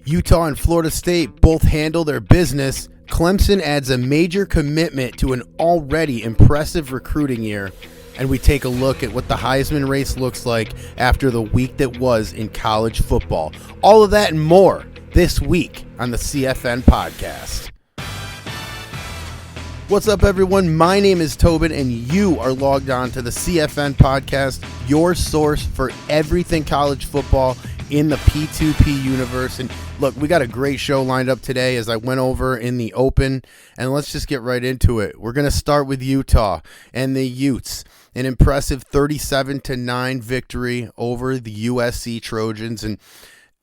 Utah and Florida State both handle their business. Clemson adds a major commitment to an already impressive recruiting year. And we take a look at what the Heisman race looks like after the week that was in college football. All of that and more this week on the CFN Podcast. What's up, everyone? My name is Tobin, and you are logged on to the CFN Podcast, your source for everything college football in the P2P Universe. And look, we got a great show lined up today as I went over in the open, and let's just get right into it. We're going to start with Utah and the Utes. An impressive 37-9 victory over the USC Trojans. And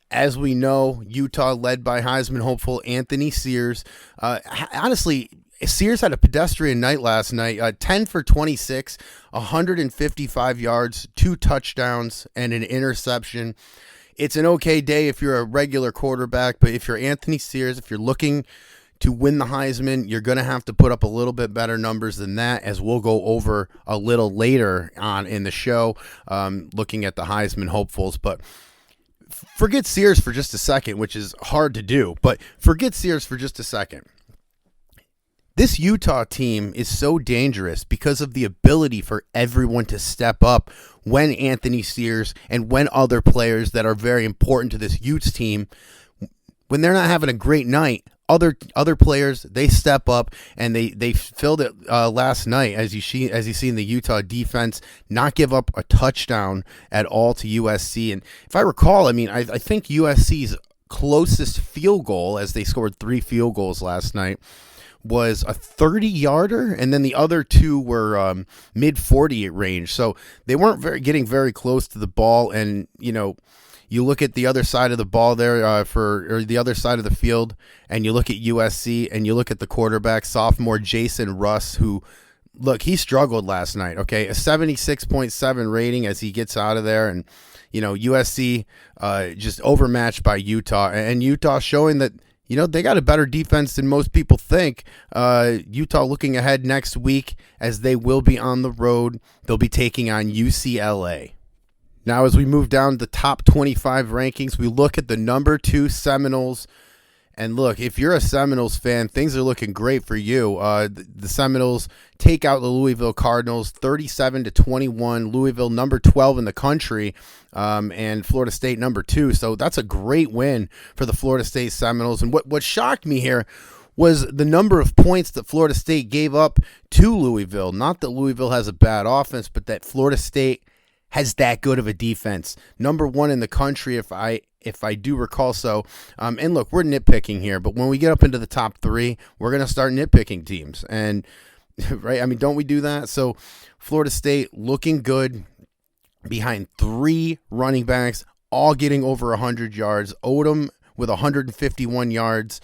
as we know, Utah led by Heisman hopeful Anthony Sears. Honestly, Sears had a pedestrian night last night, 10 for 26, 155 yards, 2 touchdowns, and an interception. It's an okay day if you're a regular quarterback, but if you're Anthony Sears, if you're looking to win the Heisman, you're going to have to put up a little bit better numbers than that, as we'll go over a little later on in the show, looking at the Heisman hopefuls. But forget Sears for just a second, which is hard to do, but forget Sears for just a second. This Utah team is so dangerous because of the ability for everyone to step up when Anthony Sears and when other players that are very important to this Utes team, when they're not having a great night, other players, they step up, and they filled it last night, as you see in the Utah defense, not give up a touchdown at all to USC. And if I recall, I think USC's closest field goal, as they scored 3 field goals last night, was a 30-yarder, and then the other 2 were mid-40 range. So they weren't getting very close to the ball. And, you look at the other side of the ball there or the other side of the field, and you look at USC, and you look at the quarterback, sophomore Jason Russ, who, look, he struggled last night, okay? A 76.7 rating as he gets out of there. And, USC just overmatched by Utah. And Utah showing that, they got a better defense than most people think. Utah looking ahead next week, as they will be on the road. They'll be taking on UCLA. Now, as we move down the top 25 rankings, we look at the number 2 Seminoles. And look, if you're a Seminoles fan, things are looking great for you. The Seminoles take out the Louisville Cardinals 37-21. Louisville number 12 in the country, and Florida State number 2. So that's a great win for the Florida State Seminoles. And what shocked me here was the number of points that Florida State gave up to Louisville. Not that Louisville has a bad offense, but that Florida State has that good of a defense. Number 1 in the country, if I do recall so. And look, we're nitpicking here, but when we get up into the top 3, we're going to start nitpicking teams. And, right, don't we do that? So Florida State looking good behind 3 running backs, all getting over 100 yards. Odom with 151 yards,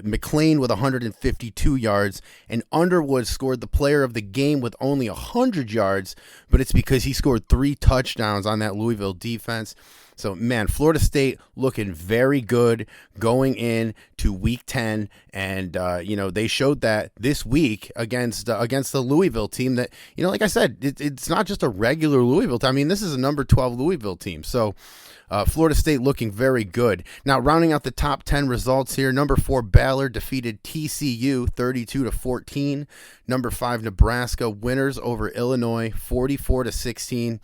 McLean with 152 yards, and Underwood scored the player of the game with only 100 yards, but it's because he scored 3 touchdowns on that Louisville defense. So, man, Florida State looking very good going in to Week 10, and, they showed that this week against the Louisville team that, like I said, it's not just a regular Louisville team. This is a number 12 Louisville team. So, Florida State looking very good. Now, rounding out the top 10 results here, number 4 Baylor defeated TCU 32-14. Number 5 Nebraska winners over Illinois 44-16.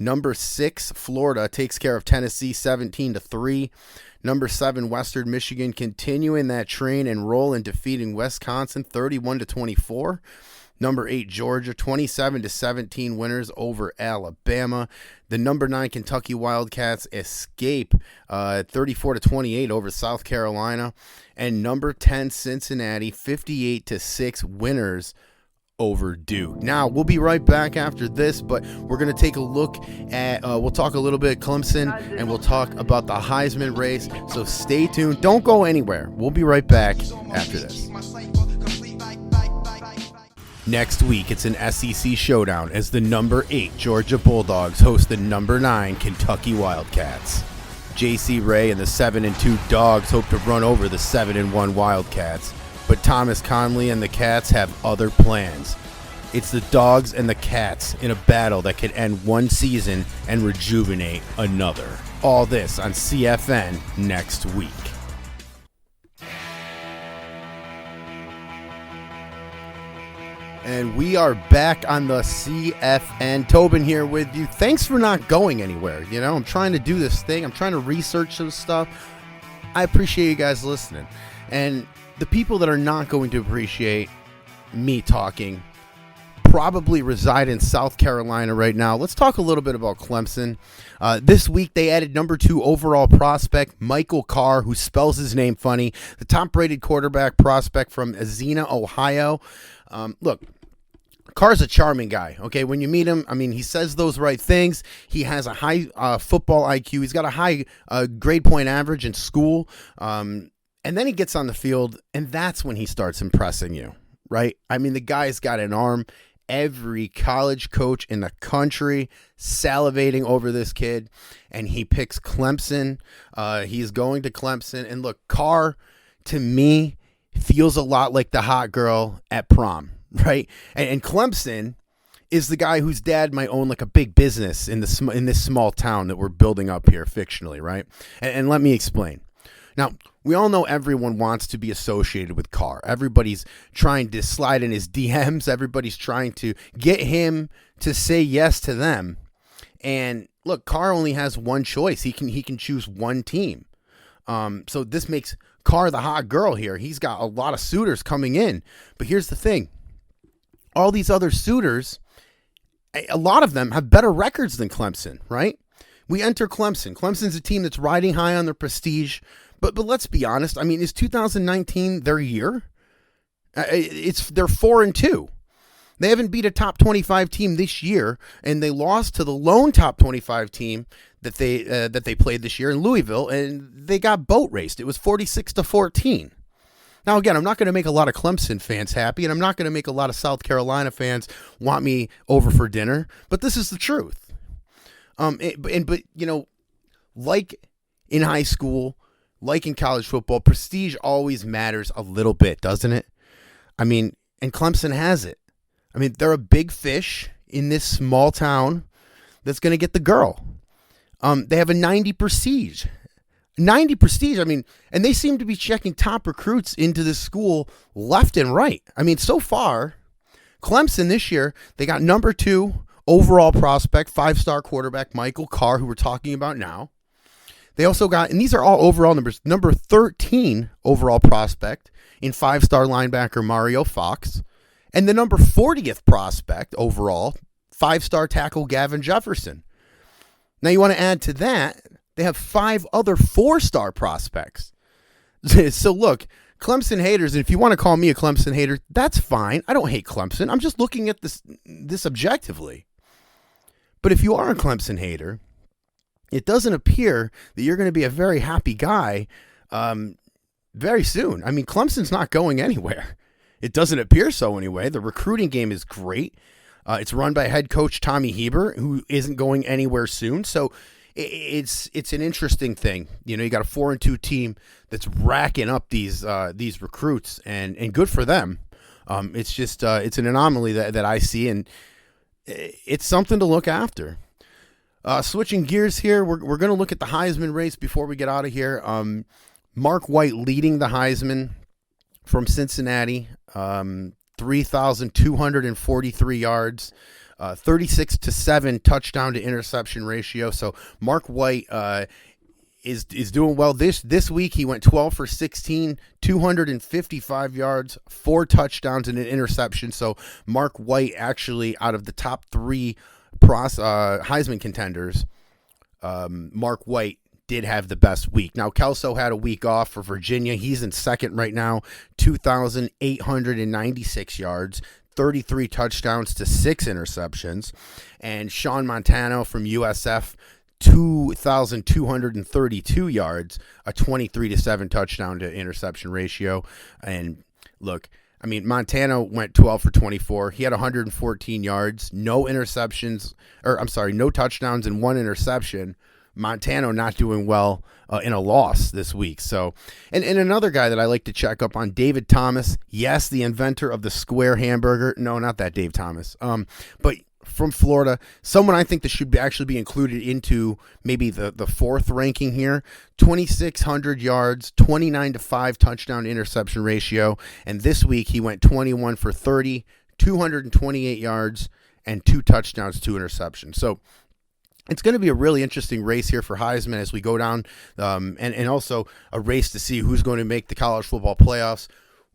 Number 6 Florida takes care of Tennessee 17-3. Number 7 Western Michigan continuing that train and roll and defeating Wisconsin 31-24. Number 8, Georgia, 27-17 winners over Alabama. The number 9 Kentucky Wildcats escape 34-28 over South Carolina. And number 10 Cincinnati, 58-6 winners over Duke. Now, we'll be right back after this, but we're going to take a look at, we'll talk a little bit Clemson, and we'll talk about the Heisman race. So stay tuned. Don't go anywhere. We'll be right back after this. Next week, it's an SEC showdown as the number 8 Georgia Bulldogs host the number 9 Kentucky Wildcats. J.C. Ray and the 7-2 Dogs hope to run over the 7-1 Wildcats, but Thomas Conley and the Cats have other plans. It's the Dogs and the Cats in a battle that could end one season and rejuvenate another. All this on CFN next week. And we are back on the CFN. Tobin here with you. Thanks for not going anywhere. You know, I'm trying to do this thing. I'm trying to research some stuff. I appreciate you guys listening. And the people that are not going to appreciate me talking probably reside in South Carolina right now. Let's talk a little bit about Clemson. This week, they added number 2 overall prospect, Michael Carr, who spells his name funny, the top-rated quarterback prospect from Xenia, Ohio. Look, Carr's a charming guy, okay? When you meet him, I mean, he says those right things. He has a high football IQ. He's got a high grade point average in school. And then he gets on the field, and that's when he starts impressing you, right? I mean, the guy's got an arm. Every college coach in the country salivating over this kid, and he picks Clemson. He's going to Clemson. And look, Carr, to me, feels a lot like the hot girl at prom, right? And Clemson is the guy whose dad might own like a big business in this small town that we're building up here fictionally, right? And let me explain. Now, we all know everyone wants to be associated with Carr. Everybody's trying to slide in his DMs. Everybody's trying to get him to say yes to them. And look, Carr only has one choice. He can choose one team. So this makes Carr the hot girl here. He's got a lot of suitors coming in. But here's the thing. All these other suitors, a lot of them have better records than Clemson, right? We enter Clemson. Clemson's a team that's riding high on their prestige. But let's be honest. I mean, is 2019 their year? They're 4-2. They haven't beat a top 25 team this year, and they lost to the lone top 25 team that they played this year in Louisville, and they got boat raced. It was 46-14. Now, again, I'm not going to make a lot of Clemson fans happy, and I'm not going to make a lot of South Carolina fans want me over for dinner, but this is the truth. But you know, like in high school, like in college football, prestige always matters a little bit, doesn't it? I mean, and Clemson has it. I mean, they're a big fish in this small town that's going to get the girl. They have a 90 prestige. 90 prestige, I mean, and they seem to be checking top recruits into this school left and right. I mean, so far, Clemson this year, they got number 2 overall prospect, 5-star quarterback Michael Carr, who we're talking about now. They also got, and these are all overall numbers, number 13 overall prospect in 5-star linebacker Mario Fox, and the number 40th prospect overall, 5-star tackle Gavin Jefferson. Now you want to add to that, they have 5 other 4-star prospects. So look, Clemson haters, and if you want to call me a Clemson hater, that's fine. I don't hate Clemson. I'm just looking at this objectively. But if you are a Clemson hater, it doesn't appear that you're going to be a very happy guy very soon. I mean, Clemson's not going anywhere. It doesn't appear so anyway. The recruiting game is great. It's run by head coach Tommy Hebert, who isn't going anywhere soon. So it's an interesting thing. You know, you got a 4-2 team that's racking up these recruits, and good for them. It's just it's an anomaly that I see, and it's something to look after. Switching gears here, we're going to look at the Heisman race before we get out of here. Mark White leading the Heisman from Cincinnati, 3,243 yards, 36-7 touchdown to interception ratio. So Mark White is doing well. This week he went 12 for 16, 255 yards, 4 touchdowns and an interception. So Mark White actually out of the top 3 Heisman contenders, Mark White did have the best week. Now, Kelso had a week off for Virginia. He's in second right now, 2,896 yards, 33 touchdowns to 6 interceptions. And Sean Montano from USF, 2,232 yards, a 23-7 touchdown to interception ratio. And look, I mean, Montana went 12 for 24. He had 114 yards, no touchdowns and 1 interception. Montano not doing well in a loss this week. So, and another guy that I like to check up on, David Thomas. Yes, the inventor of the square hamburger. No, not that Dave Thomas. But from Florida, someone I think that should actually be included into maybe the 4th ranking here. 2,600 yards, 29-5 touchdown interception ratio. And this week he went 21 for 30, 228 yards, and 2 touchdowns, 2 interceptions. So it's going to be a really interesting race here for Heisman as we go down, and also a race to see who's going to make the college football playoffs.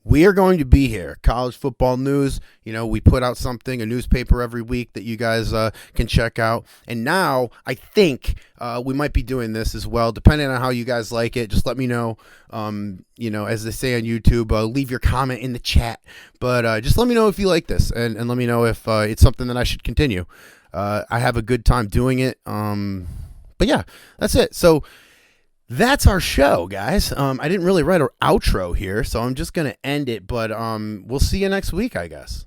We are going to be here. College Football News, we put out a newspaper every week that you guys can check out. And now I think we might be doing this as well, depending on how you guys like it. Just let me know, as they say on YouTube, leave your comment in the chat. But just let me know if you like this, and let me know if it's something that I should continue. I have a good time doing it. But yeah, that's it. So that's our show, guys. I didn't really write an outro here, so I'm just going to end it. But we'll see you next week, I guess.